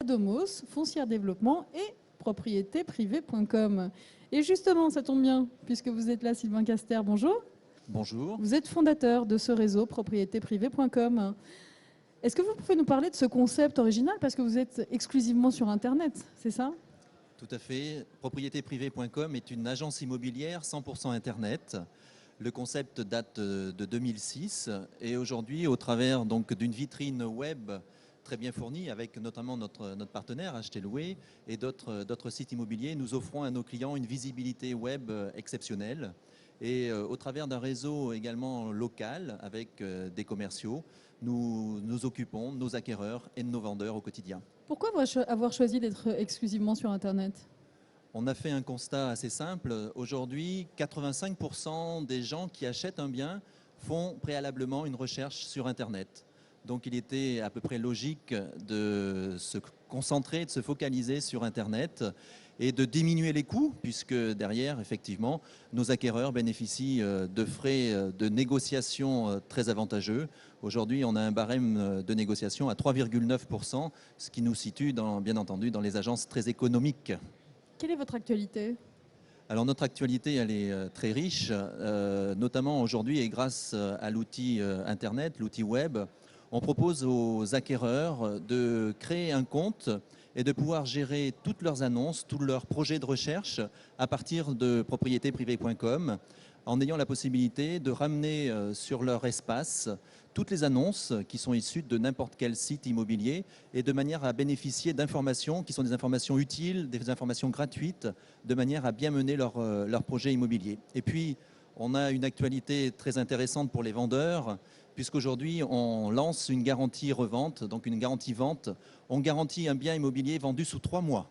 Adomos, Foncière Développement et propriétéprivée.com. Et justement, ça tombe bien, puisque vous êtes là, Sylvain Caster, bonjour. Bonjour. Vous êtes fondateur de ce réseau, propriétéprivée.com. Est-ce que vous pouvez nous parler de ce concept original, parce que vous êtes exclusivement sur Internet, c'est ça ? Tout à fait. Propriétéprivée.com est une agence immobilière 100% Internet. Le concept date de 2006 et aujourd'hui, au travers donc d'une vitrine web très bien fournie avec notamment notre partenaire Acheter Louer et d'autres sites immobiliers, nous offrons à nos clients une visibilité web exceptionnelle. Et au travers d'un réseau également local avec des commerciaux, nous nous occupons de nos acquéreurs et de nos vendeurs au quotidien. Pourquoi avoir choisi d'être exclusivement sur Internet ? On a fait un constat assez simple. Aujourd'hui, 85% des gens qui achètent un bien font préalablement une recherche sur Internet. Donc il était à peu près logique de se concentrer, de se focaliser sur Internet et de diminuer les coûts, puisque derrière, effectivement, nos acquéreurs bénéficient de frais de négociation très avantageux. Aujourd'hui, on a un barème de négociation à 3,9%, ce qui nous situe, bien entendu, dans les agences très économiques. Quelle est votre actualité ? Alors notre actualité, elle est très riche, notamment aujourd'hui et grâce à l'outil Internet, l'outil web, on propose aux acquéreurs de créer un compte et de pouvoir gérer toutes leurs annonces, tous leurs projets de recherche à partir de propriétéprivée.com en ayant la possibilité de ramener sur leur espace toutes les annonces qui sont issues de n'importe quel site immobilier et de manière à bénéficier d'informations qui sont des informations utiles, des informations gratuites, de manière à bien mener leur projet immobilier. Et puis, on a une actualité très intéressante pour les vendeurs, puisqu'aujourd'hui, on lance une garantie revente, donc une garantie vente. On garantit un bien immobilier vendu sous 3 mois.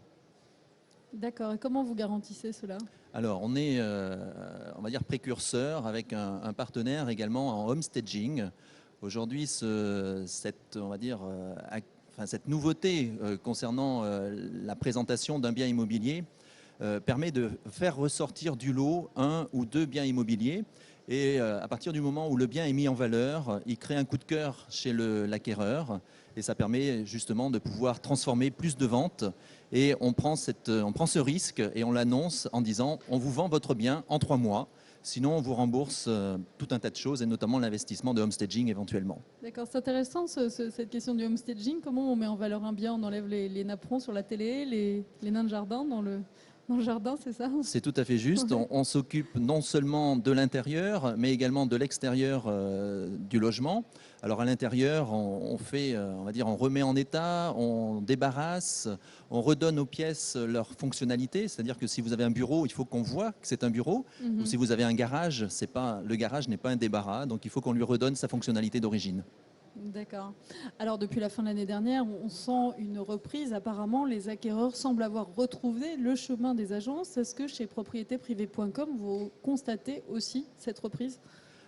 D'accord. Et comment vous garantissez cela ? Alors, on est, on va dire, précurseur avec un partenaire également en homestaging. Aujourd'hui, cette nouveauté concernant la présentation d'un bien immobilier permet de faire ressortir du lot 1 ou 2 biens immobiliers. Et à partir du moment où le bien est mis en valeur, il crée un coup de cœur chez l'acquéreur. Et ça permet justement de pouvoir transformer plus de ventes. Et on prend ce risque et on l'annonce en disant on vous vend votre bien en 3 mois. Sinon, on vous rembourse tout un tas de choses, et notamment l'investissement de homestaging éventuellement. D'accord, c'est intéressant cette question du homestaging. Comment on met en valeur un bien ? On enlève les napperons sur la télé, les nains de jardin dans le jardin, c'est ça ? C'est tout à fait juste. On s'occupe non seulement de l'intérieur, mais également de l'extérieur du logement. Alors à l'intérieur, on fait, on va dire, on remet en état, on débarrasse, on redonne aux pièces leur fonctionnalité. C'est-à-dire que si vous avez un bureau, il faut qu'on voit que c'est un bureau. Ou si vous avez un garage, le garage n'est pas un débarras. Donc il faut qu'on lui redonne sa fonctionnalité d'origine. D'accord. Alors, depuis la fin de l'année dernière, on sent une reprise. Apparemment, les acquéreurs semblent avoir retrouvé le chemin des agences. Est-ce que chez propriétéprivée.com, vous constatez aussi cette reprise ?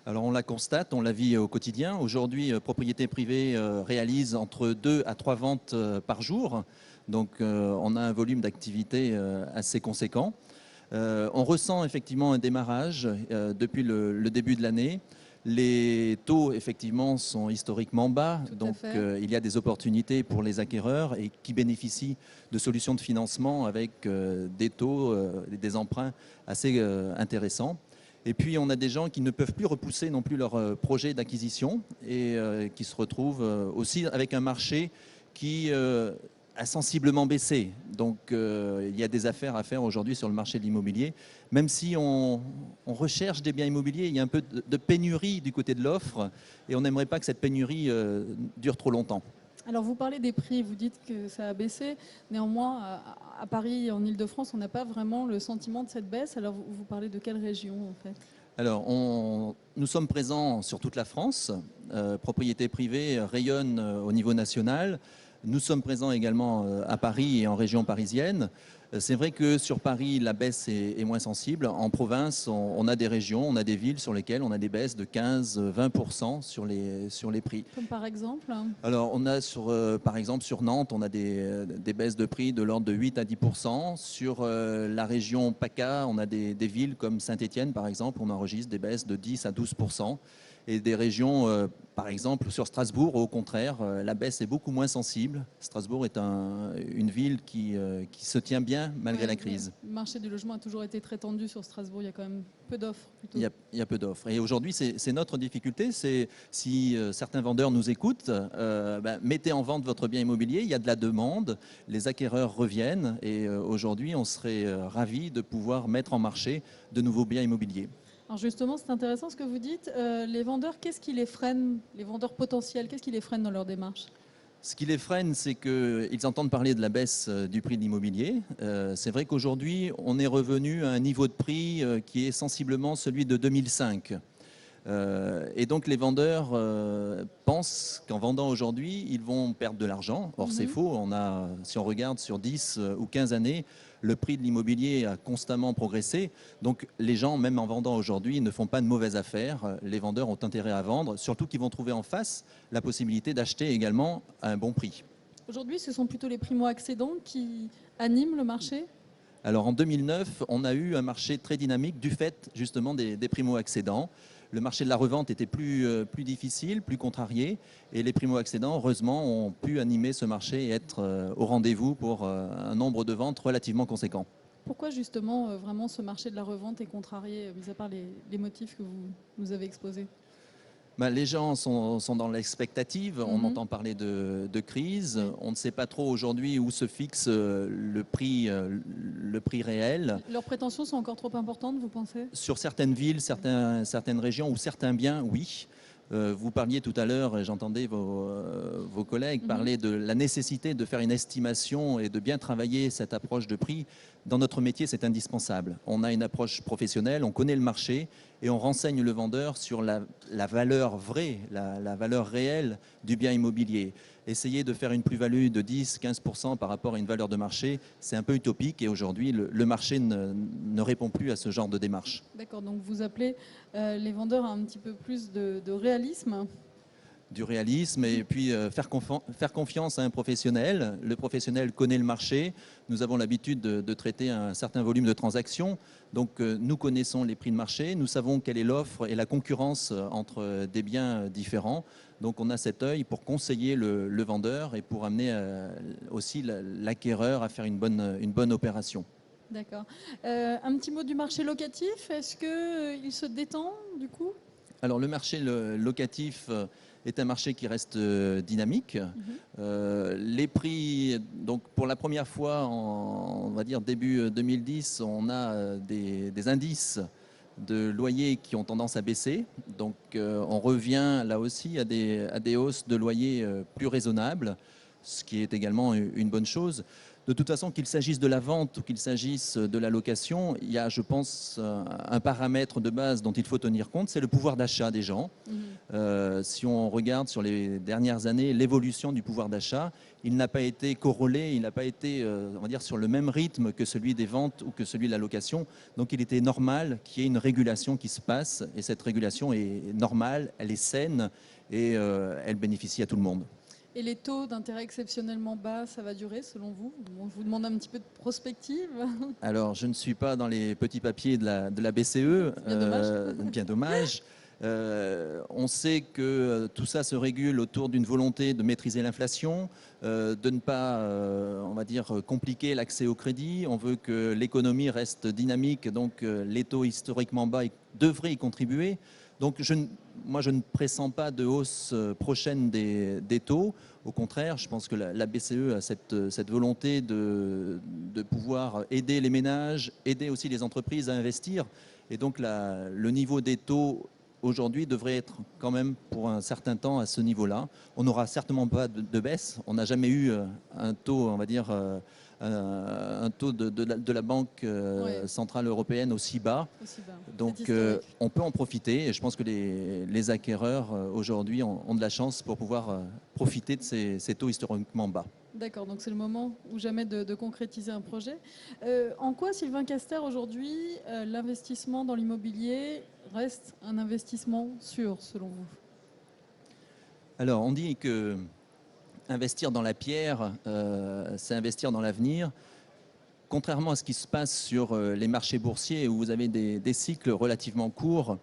Alors on la constate, on la vit au quotidien. Aujourd'hui, Propriété Privée réalise entre 2 à 3 ventes par jour. Donc on a un volume d'activité assez conséquent. On ressent effectivement un démarrage depuis le début de l'année. Les taux, effectivement, sont historiquement bas, donc il y a des opportunités pour les acquéreurs et qui bénéficient de solutions de financement avec des taux, des emprunts assez intéressants. Et puis, on a des gens qui ne peuvent plus repousser non plus leur projet d'acquisition et qui se retrouvent aussi avec un marché qui a sensiblement baissé. Donc, il y a des affaires à faire aujourd'hui sur le marché de l'immobilier. Même si on recherche des biens immobiliers, il y a un peu de pénurie du côté de l'offre et on n'aimerait pas que cette pénurie dure trop longtemps. Alors, vous parlez des prix, vous dites que ça a baissé. Néanmoins, à Paris, en Ile-de-France, on n'a pas vraiment le sentiment de cette baisse. Alors, vous parlez de quelle région, en fait ? Alors, nous sommes présents sur toute la France. Propriété Privée rayonne au niveau national. Nous sommes présents également à Paris et en région parisienne. C'est vrai que sur Paris, la baisse est moins sensible. En province, on a des régions, on a des villes sur lesquelles on a des baisses de 15-20% sur les prix. Comme par exemple ? Alors, on a par exemple sur Nantes, on a des baisses de prix de l'ordre de 8 à 10%. Sur la région PACA, on a des villes comme Saint-Étienne, par exemple, on enregistre des baisses de 10 à 12%. et des régions, par exemple sur Strasbourg, au contraire, la baisse est beaucoup moins sensible. Strasbourg est une ville qui se tient bien malgré la crise. Le marché du logement a toujours été très tendu sur Strasbourg, il y a quand même peu d'offres plutôt. Il y a peu d'offres. Et aujourd'hui, c'est notre difficulté. C'est si certains vendeurs nous écoutent, mettez en vente votre bien immobilier. Il y a de la demande, les acquéreurs reviennent. Et aujourd'hui, on serait ravis de pouvoir mettre en marché de nouveaux biens immobiliers. Alors justement, c'est intéressant ce que vous dites. Les vendeurs, qu'est-ce qui les freine, les vendeurs potentiels, qu'est-ce qui les freine dans leur démarche? Ce qui les freine, c'est qu'ils entendent parler de la baisse du prix de l'immobilier. C'est vrai qu'aujourd'hui, on est revenu à un niveau de prix qui est sensiblement celui de 2005. Et donc les vendeurs pensent qu'en vendant aujourd'hui, ils vont perdre de l'argent. Or, c'est faux. Si on regarde sur 10 ou 15 années, le prix de l'immobilier a constamment progressé. Donc les gens, même en vendant aujourd'hui, ne font pas de mauvaises affaires. Les vendeurs ont intérêt à vendre, surtout qu'ils vont trouver en face la possibilité d'acheter également à un bon prix. Aujourd'hui, ce sont plutôt les primo-accédants qui animent le marché? Alors en 2009, on a eu un marché très dynamique du fait justement des primo-accédants. Le marché de la revente était plus difficile, plus contrarié, et les primo-accédants, heureusement, ont pu animer ce marché et être au rendez-vous pour un nombre de ventes relativement conséquent. Pourquoi justement vraiment ce marché de la revente est contrarié, mis à part les motifs que vous nous avez exposés? Les gens sont dans l'expectative, on entend parler de crise, Oui. on ne sait pas trop aujourd'hui où se fixe le prix réel. Leurs prétentions sont encore trop importantes, vous pensez? Sur certaines villes, certaines régions ou certains biens, oui. Vous parliez tout à l'heure, et j'entendais vos collègues parler de la nécessité de faire une estimation et de bien travailler cette approche de prix. Dans notre métier, c'est indispensable. On a une approche professionnelle, on connaît le marché et on renseigne le vendeur sur la valeur vraie, la valeur réelle du bien immobilier. Essayer de faire une plus-value de 10-15% par rapport à une valeur de marché, c'est un peu utopique et aujourd'hui, le marché ne répond plus à ce genre de démarche. D'accord, donc vous appelez les vendeurs à un petit peu plus de réalisme. Du réalisme et puis faire confiance à un professionnel. Le professionnel connaît le marché. Nous avons l'habitude de traiter un certain volume de transactions. Donc nous connaissons les prix de marché, nous savons quelle est l'offre et la concurrence entre des biens différents. Donc on a cet œil pour conseiller le vendeur et pour amener aussi l'acquéreur à faire une bonne opération. D'accord. Un petit mot du marché locatif. Est-ce qu'il se détend du coup? Alors le marché locatif est un marché qui reste dynamique. Les prix, donc pour la première fois, on va dire début 2010, on a des indices de loyers qui ont tendance à baisser. Donc on revient là aussi à des hausses de loyers plus raisonnables, ce qui est également une bonne chose. De toute façon, qu'il s'agisse de la vente ou qu'il s'agisse de la location, il y a, je pense, un paramètre de base dont il faut tenir compte, c'est le pouvoir d'achat des gens. Si on regarde sur les dernières années l'évolution du pouvoir d'achat, il n'a pas été corrélé, il n'a pas été, on va dire, sur le même rythme que celui des ventes ou que celui de la location. Donc il était normal qu'il y ait une régulation qui se passe et cette régulation est normale, elle est saine et elle bénéficie à tout le monde. Et les taux d'intérêt exceptionnellement bas, ça va durer selon vous? Bon, je vous demande un petit peu de prospective. Alors, je ne suis pas dans les petits papiers de la BCE, Bien dommage. bien dommage. On sait que tout ça se régule autour d'une volonté de maîtriser l'inflation, de ne pas, on va dire, compliquer l'accès au crédit. On veut que l'économie reste dynamique, donc les taux historiquement bas devraient y contribuer. Donc moi, je ne pressens pas de hausse prochaine des taux. Au contraire, je pense que la BCE a cette volonté de pouvoir aider les ménages, aider aussi les entreprises à investir. Et donc le niveau des taux aujourd'hui devrait être quand même pour un certain temps à ce niveau-là. On n'aura certainement pas de baisse. On n'a jamais eu un taux, on va dire, un taux de la Banque centrale européenne aussi bas. Donc on peut en profiter et je pense que les acquéreurs aujourd'hui ont de la chance pour pouvoir profiter de ces taux historiquement bas. D'accord, donc c'est le moment ou jamais de concrétiser un projet. En quoi, Sylvain Caster, aujourd'hui, l'investissement dans l'immobilier reste un investissement sûr, selon vous? Alors, on dit que investir dans la pierre, c'est investir dans l'avenir. Contrairement à ce qui se passe sur les marchés boursiers où vous avez des cycles relativement courts,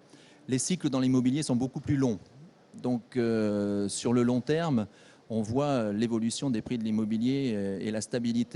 les cycles dans l'immobilier sont beaucoup plus longs. Donc, sur le long terme, on voit l'évolution des prix de l'immobilier et la stabilité